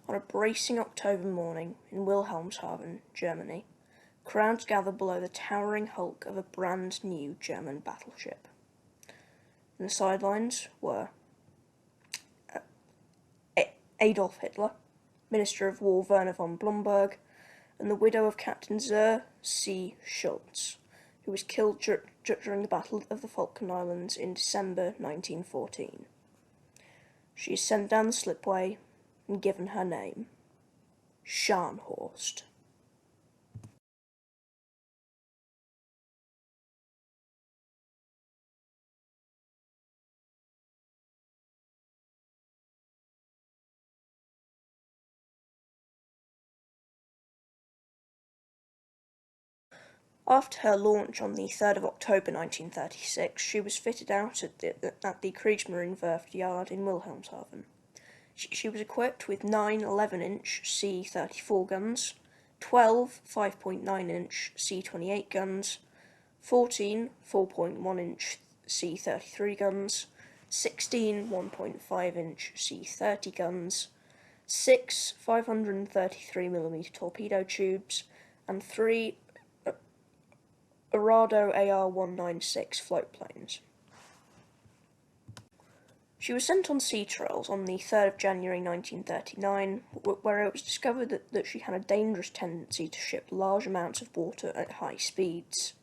On a bracing October morning in Wilhelmshaven, Germany, crowds gather below the towering hulk of a brand new German battleship. In the sidelines were Adolf Hitler, Minister of War Werner von Blomberg, and the widow of Captain Zur C. Schultz, who was killed during the Battle of the Falkland Islands in December 1914. She is sent down the slipway and given her name, Scharnhorst. After her launch on the 3rd of October 1936, she was fitted out at the Kriegsmarine Yard in Wilhelmshaven. She was equipped with 9 11-inch C-34 guns, 12 5.9-inch C-28 guns, 14 4.1-inch C-33 guns, 16 1.5-inch C-30 guns, 6 533mm torpedo tubes, and 3 Arado AR-196 floatplanes. She was sent on sea trials on the 3rd of January 1939, where it was discovered that she had a dangerous tendency to ship large amounts of water at high speeds.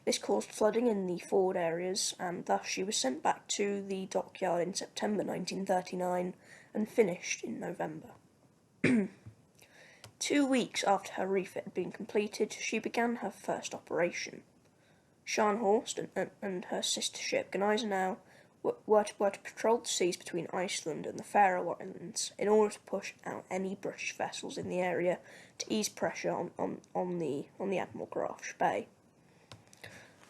This caused flooding in the forward areas, and thus she was sent back to the dockyard in September 1939 and finished in November. 2 weeks after her refit had been completed, she began her first operation. Scharnhorst and her sister ship Gneisenau were to patrol the seas between Iceland and the Faroe Islands in order to push out any British vessels in the area to ease pressure on the Admiral Graf Spee.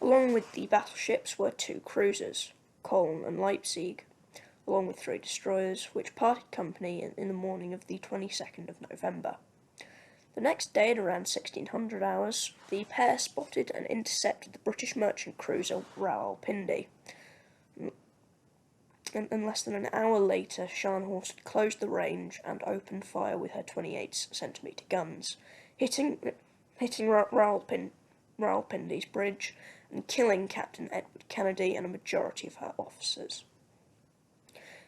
Along with the battleships were 2 cruisers, Köln and Leipzig, along with 3 destroyers, which parted company in the morning of the 22nd of November. The next day, at around 1600 hours, the pair spotted and intercepted the British merchant cruiser Rawalpindi. And less than an hour later, Scharnhorst had closed the range and opened fire with her 28cm guns, hitting Rawalpindi's bridge and killing Captain Edward Kennedy and a majority of her officers.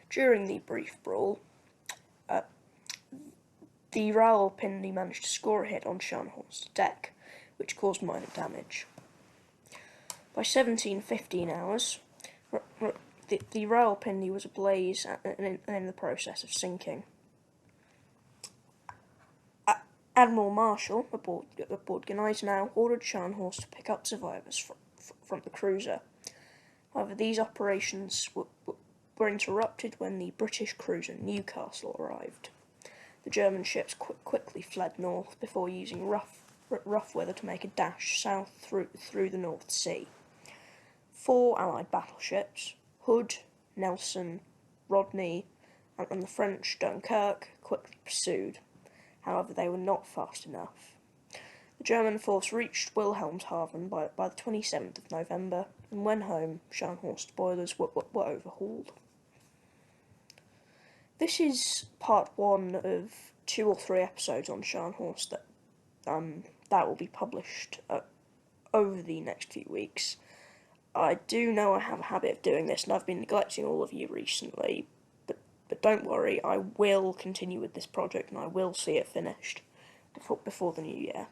During the brief brawl, the Rawalpindi managed to score a hit on Scharnhorst's deck, which caused minor damage. By 17:15 hours, the Rawalpindi was ablaze and in the process of sinking. Admiral Marshall, aboard Gneisenau, ordered Scharnhorst to pick up survivors from the cruiser. However, these operations were interrupted when the British cruiser Newcastle arrived. The German ships quickly fled north before using rough weather to make a dash south through the North Sea. 4 Allied battleships, Hood, Nelson, Rodney, and the French Dunkirk, quickly pursued. However, they were not fast enough. The German force reached Wilhelmshaven by the 27th of November, and when home, Scharnhorst boilers were overhauled. This is part 1 of 2 or 3 episodes on Scharnhorst that will be published over the next few weeks. I do know I have a habit of doing this, and I've been neglecting all of you recently, but don't worry, I will continue with this project, and I will see it finished before the new year.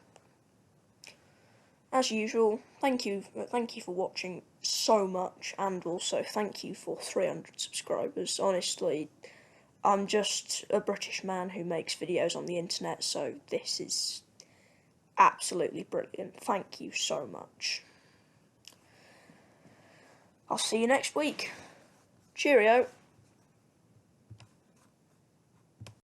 As usual, thank you for watching so much, and also thank you for 300 subscribers. Honestly, I'm just a British man who makes videos on the internet, so this is absolutely brilliant. Thank you so much. I'll see you next week. Cheerio.